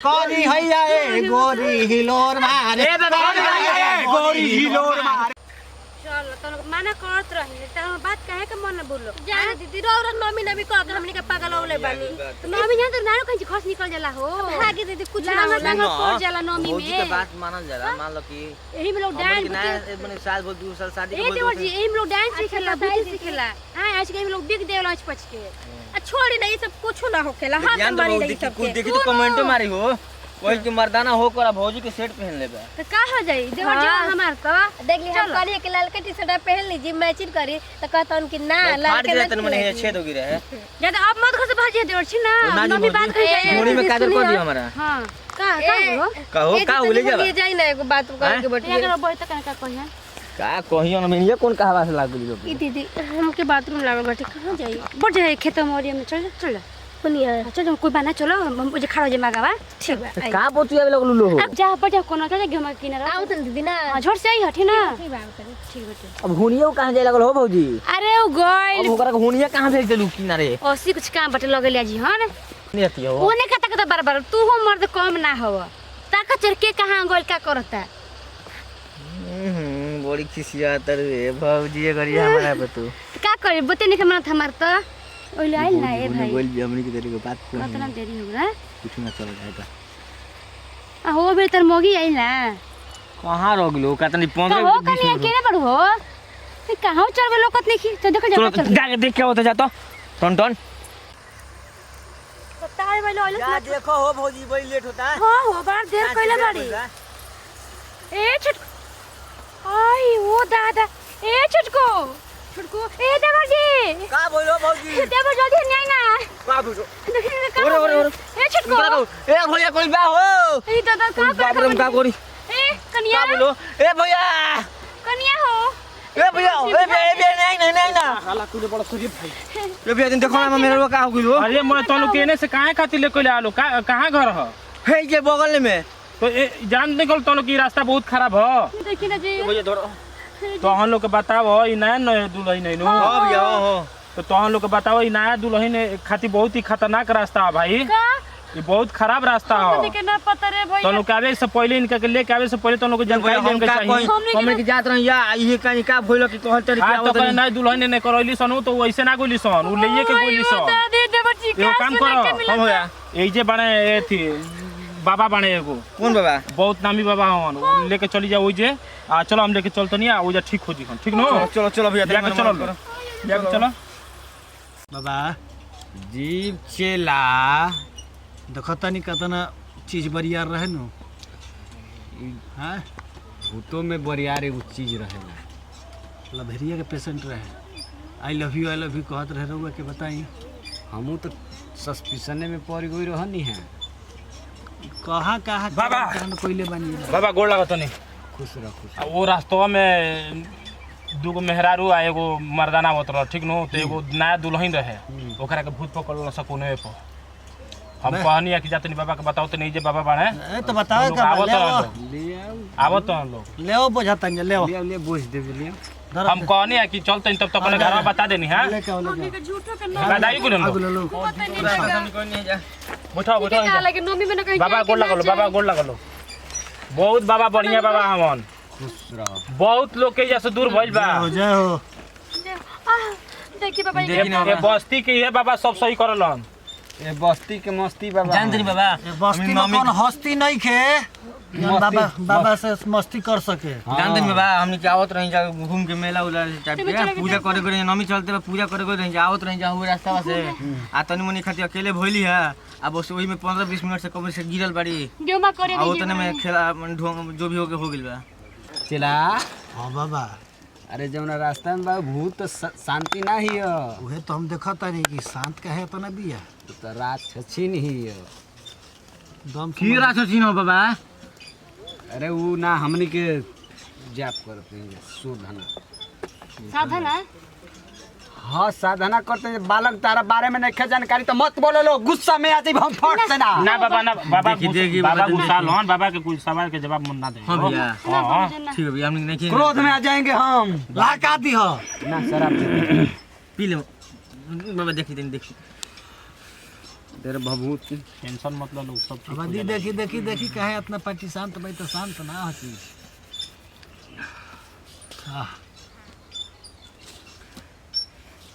गोरी हैया ए गोरी हिलोर मारे गोरी हिलोर मारे चल तो माना करत रही त बात काहे के मन बोलो जाने दीदी रौरा मम्मी नबी कह के हमनी के पागल होले बानी तो मम्मी जान तो नारो कहीं खस निकल जाला हो भागे दीदी कुछ ना पड़ जाला नमी में के बात मानल जाला मान लो कि एही में लोग डांस माने साल भर 2 साल शादी ए देवर जी एही में लोग डांस सिखेला ब्यूटी सिखेला हां आज के लोग बिग देवला पछ के आ छोड़ी नहीं सब कुछ ना होखेला हाथ मारी नहीं सब कुछ देखी तो कमेंट मारी हो कोई के मर्दाना हो कर भौजी के सेट पहन लेबे तो का हो जाई देवर जी हमार तो देख ली हम कहलिए कि लाल के टी-शर्ट पहन लीजिए मैचिंग करी तो कहतन कि ना लाल के तन मने छेद हो गिरे है ज्यादा अब मत खस भाजी देवर छी ना मम्मी बात कर जाए मुड़ी में काजल कर दियो हमरा हां का कहो का उले जा ले जाई ना एगो बात कर के बटिए अगर बोल त का कहिया का कहियो ना ये कौन कहवा से लागल जो ई दीदी हमके बाथरूम लागल बाटे कहां जाई बढ़ जाए खेत मोरिया में चल चल सुनिए चलो कोई बना चलो मुझे खड़ा हो जाए मगावा ठीक बा का पोतुया लगलु लो अब जा बजा कोनो का गेमा किनारा आउ त दीदी ना झोर से आई हटे ना ठीक बाटे अब हुनियो कहां जाए लगल हो भौजी अरे ओ गइल अब ओकरा हुनिया कहां भेज देलु किनारे ओसी कुछ काम बटे लगल जी हां नेती हो ओने कता बार तू हो मर्द कम ना हो ताका चर के कहां गइल का करता बड़ी खिसिया तर रे भौजी गरिया हमरा पे तू का करे बते नहीं मन हमार त ओइले आइल ना ए भाई बोल भी हमनी के तेरे को बात को कतना देरी हो रहा कुछ ना चल जाएगा आ हो बे तर मोगी आइल ना कहां रोगलो कतनी 15 हो कनी अकेले पड़ हो ते कहां चल बे लोकत नहीं तो देख जा चल जाके देख के होता जा तो टन ताय वाले ओइले जा देखो हो भौजी बड़ी लेट होता है हां हो बार देर कइले बाड़ी ए छट आई ओ दादा ए छटको ए देवर जी का बोलो भौजी देवर जल्दी नहीं ना का बोलो देखिए का ओरे ए छटको ए भैया कोई बा हो ए दादा का बाप रे का कोरी ए कनिया का बोलो ए भैया कनिया हो ए भैया नहीं ना हाला कुले बड़ा सजीव भाई ए भैया दिन देखो ना मेरे का हो गइलो अरे मैं तो लोग केने से काहे खातिर लेके ले आलो कहां घर ह हे जे बगल में तो जान निकल तो लोग की रास्ता बहुत खराब ह देखिए ना जी भैया धरो तो हम लोग के बताओ ई नया नया दुल्हन है नो हां भैया हो तो हम लोग के बताओ ई नया दुल्हन खातिर बहुत ही खतरनाक रास्ता है भाई का ये बहुत खराब रास्ता है देखे ना पता रे भैया तो लोग आवे से पहले इनका के लेके आवे से पहले तो लोग जानकारी देन के चाहिए हमने की जात रही या ये कहीं का भइलो कि कहल तरी आज तो कहीं नया दुल्हन ने करैली सन तो वैसे ना गोली सन उ लेये के गोली सन दे देवर जी एगो काम करो हम होया ए जे बने ए थी बाबा बने एगो कौन बाबा बहुत नामी बाबा हवन लेके चली जाओ जे आ चलो हम लेके चलतो नहीं आ ओजा ठीक हो जी ठीक नो चलो भैया जाके चलो बाबा जीव चेला देखतानी कतना चीज बरियार रहे नु हां भूतों में बरियार एगो चीज रहेला लभरिया के पेशेंट रहे आई लव यू कहत रहे रहुआ के बताई हमू तो सस्पिशन में पड़ गई रहनी है कहां बाबा। पहले बनी बाबा गोड़ लागत नहीं खुश रह खुश आ वो रास्तवा में दूगो मेहरारू आ एगो मर्दाना होत रह ठीक नो तो एगो नया दुल्हन रहे ओकरा के भूत पकड़ न सकोने पे हम कहनी है कि जातनी बाबा के बताओ तो नहीं जे बाबा बाड़े ए तो बताओ का आवत तो लोग ले बुझाता ले ले ले बोझ दे ले हम कहनी है कि चलते तब तक अपने घर में बता देनी है ले के ले झूठो के बधाई को लो बैठो लेकिन नोमी में ना कहीं बाबा गोड़ लगलो बहुत बाबा बढ़िया बाबा हमन खुश रह बहुत लोग के जैसे दूर भइल बा जय हो देखिए बाबा ये बस्ती के ये बाबा सब सही करलन ए बस्ती के मस्ती बाबा जान तरी बाबा बस्ती में कौन हस्ती नहीं खे बाबा से मस्ती कर सके जान तरी बाबा हमनी के आवत रही जा घूम के मेला उला टाइप के पूजा करे करे नमी चलते बा पूजा करे करे रही आवत रही जा वो रास्ता से आ तनी मनी खातिर अकेले भइली है अब बस वही में 15-20 मिनट से कब से गिरल बाड़ी गेमा करे आ उतने में खेला जो भी हो गइल बा चला हां बाबा अरे जौना रास्ता में बा भूत तो शांति ना ही है उहे तो हम देखता नहीं कि शांत कहे तो ना बिया तो रात छछी नहीं है दम की रात छीन हो बाबा अरे वो ना हमनी के जाप करते हैं शोधना साधना हाँ साधना करते हैं बालक तारा बारे में नहीं जानकारी तो मत बोलो लो गुस्सा में आती हम फट से ना ना बाबा देखी, बाबा गुस्सा लोन बाबा के कुछ सवाल के जवाब मन ना दे हां भैया हां ठीक है भैया हमनी नहीं क्रोध में आ जाएंगे हम लाका दी हो ना शराब पी ले बाबा देखी तेरे भभूत टेंशन मतलब लोग सब ठीक हो अब जाला। देखी कहे इतना पार्टी शांत भाई तो शांत ना होती।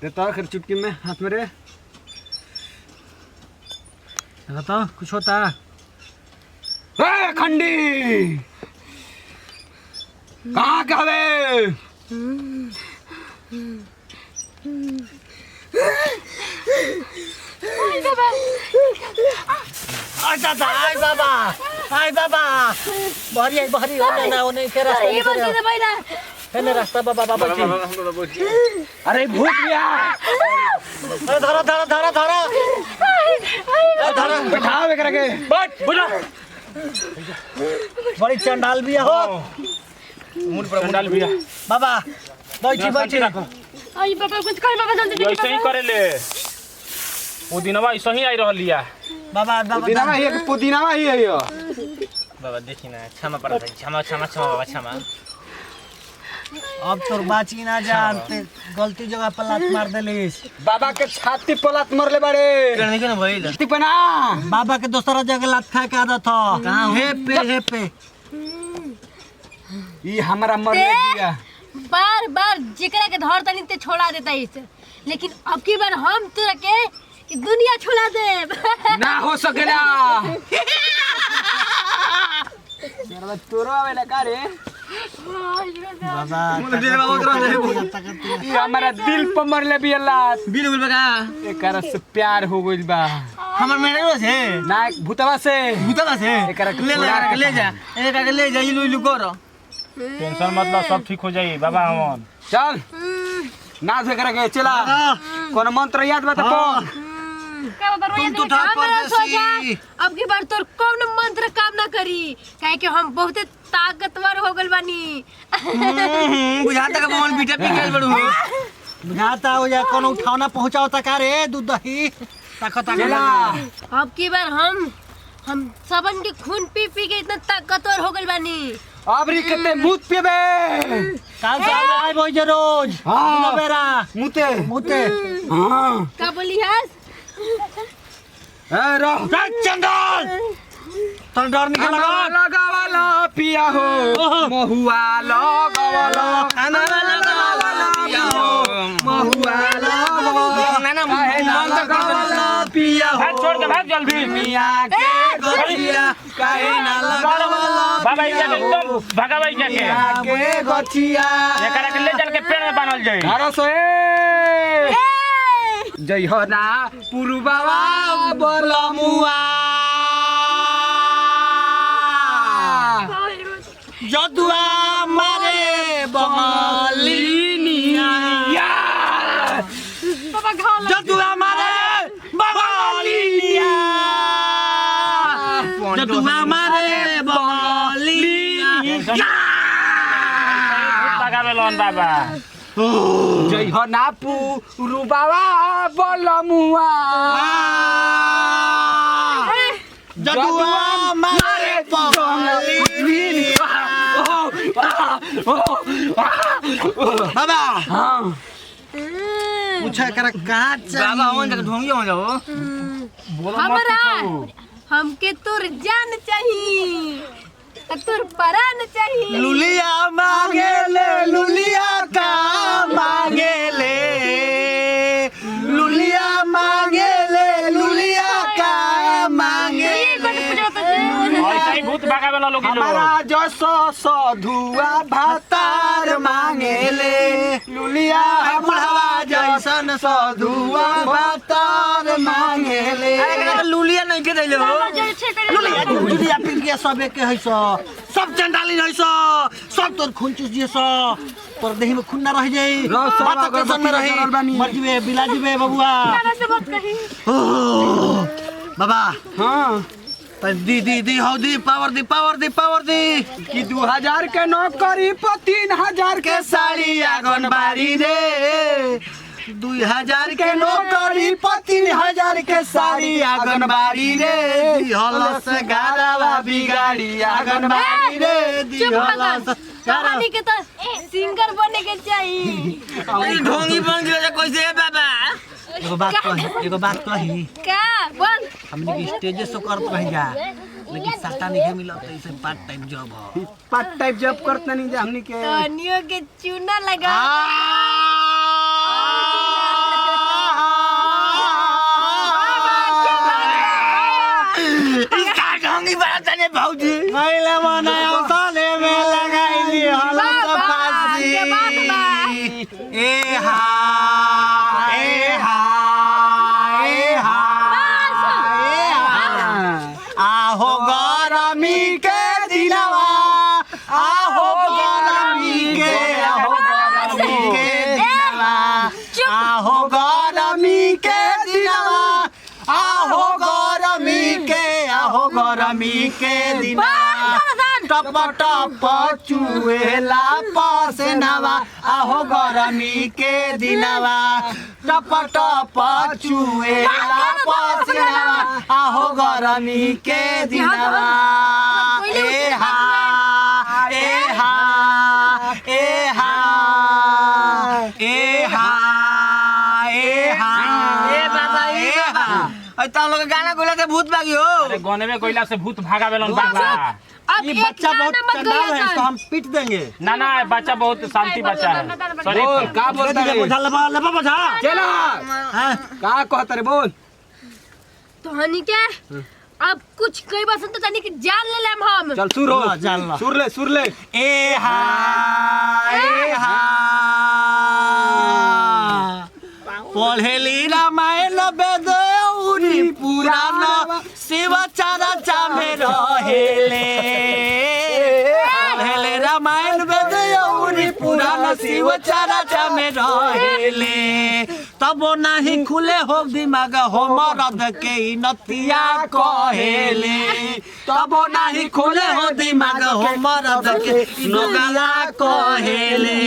देता खैर चुटकी में हाथ में रे। बताओ कुछ होता है? ए खंडी कहाँ कहवे? आई बाबा बहरी हो ना वो नहीं के रास्ता रास्ता बाबा अरे भूत गया। धरो बैठाओ एक रखे। बैठ बुझा बड़ी चंडाल भी हो मुंड पर डाल बिया बाबा। बैठी रखो आई बाबा कुछ कर बाबा जल्दी ऐसे ही करे ले वो दिनवा ऐसे ही आई रहलिया बाबा पुदीना ही है, पुदीना ही है यो। बाबा देखी ना क्षमा पड़ा क्षमा बाबा क्षमा। अब तोर बाची ना जानते गलती जगह पर लात मार देलिस। बाबा के छाती पर लात मरले बड़े। करने के ना भइल छाती पे ना बाबा के दूसरा जगह लात खा के आदत हो। कहाँ हे पे ये हमारा मरने दिया। बार बार जिकरा के धर तनी ते छोड़ा देता इस, लेकिन अब की बार हम तोरा के ई दुनिया छोड़ा दे ना हो सकेला। यार तोरो आवेला का रे? बाबा ये हमारा दिल पर मरले भी अल्लाह। बिल्कुल बका एकरा से प्यार हो गइल बा। हमर मेरे से ना भूतवा से भूतवा से एकरा के ले जा इलू करो। टेंशन मतलब सब ठीक हो जाई बाबा हमन। चल ना से करा के चला। कौन मंत्र याद बता कौन? का बाबा रोया तुम तो था परदेसी। अब की बार तोर कौन मंत्र काम ना करी, काहे कि हम बहुते ताकतवर हो गइल बानी। बुझाता का मोहन बीटा पी गेल बड़ू बुझाता हो या कोनो उठावना पहुंचाओ तका रे दूध दही ताकत चला अब की बार हम सबन के खून पी पी के इतना ताकतवर हो गइल बानी। अब री कते मूत पिबे। काल से आए बोई जे रोज हाँ। बेरा मुते मुते हां का बोली हस? ए रो चंडाल तन डर निकल लगावाला पिया हो महुआ लगावाला खाना लगावाला पिया हो महुआ लगावाला ना लगावाला पिया हो भाग छोड़ के भाग जल्दी मिया के गछिया काहे ना लगावाला बाबा ये एकदम भगावाई जाके मिया के गछिया एकरा के ले चल के पेड़ में बांधल जाई। अरे सोए जय हो ना पुरुबावा बलमुआ जदुआ मारे बंगालिनिया बाबा घाल जदुआ मारे बंगालिनिया जदुआ मारे बंगालिनिया भगावे लोन बाबा जय हो ना पुरुबावा बलमुआ जदुआ मारे बंगालिनिया बाबा हाँ पूछा कर कहाँ बाबा चाहिए on तक ढोंगी हो जाओ बोलो मत हमरा पूछो। हमके तोर जान चाहिए, तोर परान चाहिए। लुलिया मांगे ले लुलिया का मांगे ले लुलिया मांगे ले लुलिया का मांगे ले ऐसा ही भूत भगावे ला लोग हमारा जसो सधुआ भातार मांगे ले लुलिया बुढ़ावा जैसन सधुआ भातार मांगे ले लुलिया नहीं के देले हो लुलिया दुनिया पिटिया सब एक है सब चंडाली है सब तोर खून चूस दिए तोर देह में खून ना रह जाई रस सब बात अगर टेंशन में बत्ती रही जरल बानी। मर जीवे बिला जीवे बबुआ ओह, बाबा हाँ दी हो दी पावर दी कि 2000 के नौकरी पर 3000 के साड़ी आंगनबाड़ी रे 2000 के नौकरी पर 3000 के साड़ी आंगनबाड़ी रे दिहलस गारावा बिगाड़ी आंगनबाड़ी रे दिहलस कहानी के तो सिंगर बने के चाहिए। ढोंगी बन गयो कैसे है बाबा एगो बात कही का बोल हमने की स्टेजे से करत रह जा लेकिन सट्टा नहीं मिलत ऐसे पार्ट टाइम जॉब है पार्ट टाइप जॉब करते नहीं जा हमनी के तनियो के चूना लगा भौजी पहले बनाया साले में लगाई हला फांसी ए हा आहो गरमी के दिनवा आहो गरमी के दिनवा आहो गरमी के दिनवा आहो गरमी के दिनवा टप टप चुएला पसनवा आहो गरमी के दिनवा टप टप चुएला पसनवा आहो गरमी के दिनवा ए हा ए हा ए हा ए हा ए हा ए बाबा ए हा तुम लोग गाना गोला से भूत भागी हो अरे गाने में कोयला से भूत भागा बेलन बाबा ये बच्चा बहुत चंडाल है इसको हम पीट देंगे ना बच्चा बहुत शांति बच्चा है सॉरी का बोलता रे बोझा लबा बोझा चला हां का कहत रे बोल तो हनी के अब कुछ कई बार सुन तो तनी की जान ले लेम हम चल सुर हो जान ला सुर ले ए हा पढ़ेली रामायण वेद उरी पुराण शिव चर्चा में रहेले पढ़ेले रामायण वेद उरी पुराण शिव चर्चा में रहेले तब नहीं खुले हो दिमाग हो मरद के नतिया कहेले तब नहीं खुले हो दिमाग हो मरद के नोगला कहेले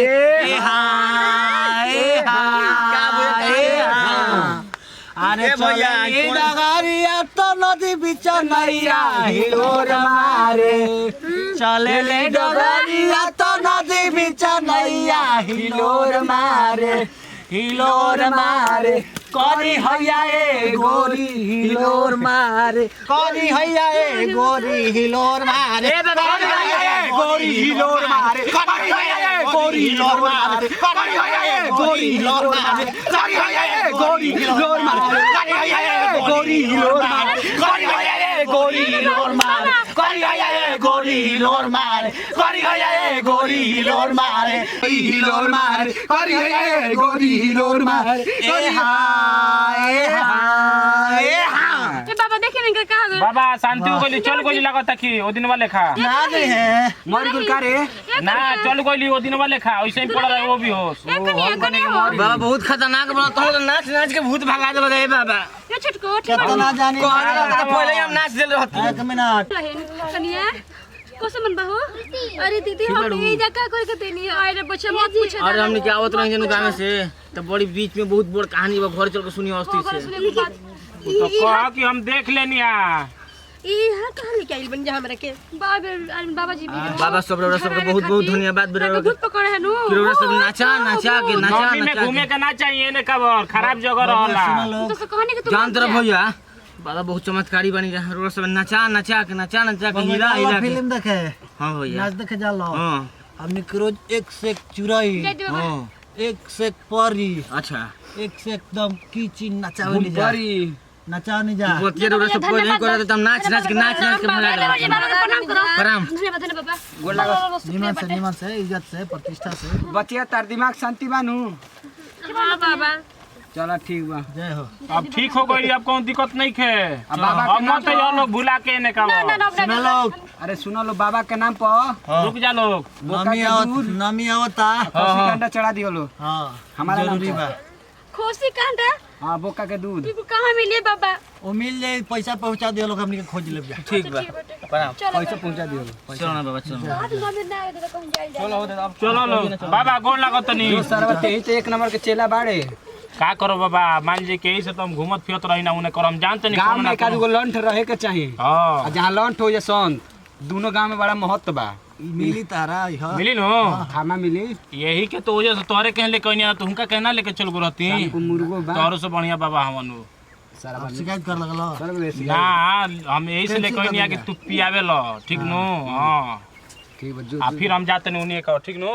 ए हा अरे भैया डगरिया तो नदी बीच नैया हिलोर मारे चले ले डगरिया तो नदी बीच नैया हिलोर मारे करी हैया ए गोरी हिलोर मारे करी हैया ए गोरी हिलोर मारे करी हैया ए गोरी हिलोर मारे करी हैया ए गोरी हिलोर मारे करी हैया ए गोरी हिलोर मारे करी हैया ए गोरी हिलोर मारे करी हैया ए गोरी हिलोर मारे करी हैया ए गोरी हिलोर मारे करी हैया ए गोरी हिलोर मारे करी हैया ए गोरी हिलोर मारे हिलोर मारे करी हैया ए गोरी हिलोर मारे ए हा बाबा देखे नहीं का गए बाबा शांति हो गई चल गई लगता कि ओ दिन वाले खा ना रे है मर गुल का रे ना चल गई ओ दिन वाले खा ऐसे ही पड़ा रहे वो भी हो बाबा बहुत खतरनाक बना तो नाच नाच के भूत भगा देलो रे बाबा ये छटको कितना जाने पहले हम नाच देल रहती एक मिनट कनिया कोसे मन बहू अरे दीदी हम ये जगह कोई के देनी है अरे बच्चा मत पूछ अरे हमने क्या आवत रहे जनु गांव से तो बड़ी बीच में बहुत बड़ कहानी बा घर चल के सुनी हस्ती से तो कहा कि हम देख लेनी आ यहाँ कहाँ लेके आइल बन जा हमरा के बाबा जी भी बाबा सब रे सब बहुत बहुत धन्यवाद बेरे भूत पकड़े है नु किरोड़ा सब नाचा के नौमी में घूमे के ना चाहिए ने कबर खराब जगह रहला तो से कहानी के तू जान तरफ भैया बाबा बहुत चमत्कारी बनी रहा रोड सब नाचा के हिला के फिल्म देखे हां भैया नाच देखे जा लो हां हमने रोज एक से एक चुराई हां एक से एक परी अच्छा एक से एकदम कीची नचावली जा नचाओ नहीं जा बोतिया रोड सब कोई नहीं करे तो हम नाच के भगा दे प्रणाम निमन से इज्जत से प्रतिष्ठा से बचिया तार दिमाग शांति बानू हां बाबा चलो ठीक बा जय हो अब ठीक हो गई अब कौन दिक्कत नहीं खे अब बाबा के अब मत ये लोग भुला के ने का सुनो लोग अरे सुनो लो बाबा के नाम पर रुक जा लोग नमी आवता कोसी कांडा चढ़ा दियो लो हां हमारा जरूरी बा खोसी कांडा हां बोका के दूध कहां मिले बाबा वो मिल जाए पैसा पहुंचा दियो लोग हमनी के खोज लेब जा ठीक बा प्रणाम पैसा पहुंचा दियो लो चलो ना बाबा चलो चलो लोग बाबा गोड़ लागत नहीं जो सरवत यही तो एक नंबर के चेला बाड़े का करो बाबा मान ली के से तुम घूमत फिरत रही ना उन्हें करो हम जानते नहीं गांव में एक आदमी को लंठ रहे के चाहिए हां जहाँ लंठ हो या संत दोनों गांव में बड़ा महत्व बा मिली तारा यह मिली नो खामा मिली यही के तो वजह से तोहरे कहने ले कहनी तो उनका कहना लेके चल गो रहती हमको मुर्गो बा तोहरो से बढ़िया बाबा हमनु सारा अब शिकायत कर लगल सर्व देसी ना हम यही से ले कहनी कि तू पियावे लो ठीक नो हां ठीक बा जो आ फिर हम जाते नहीं उन्हीं का ठीक नो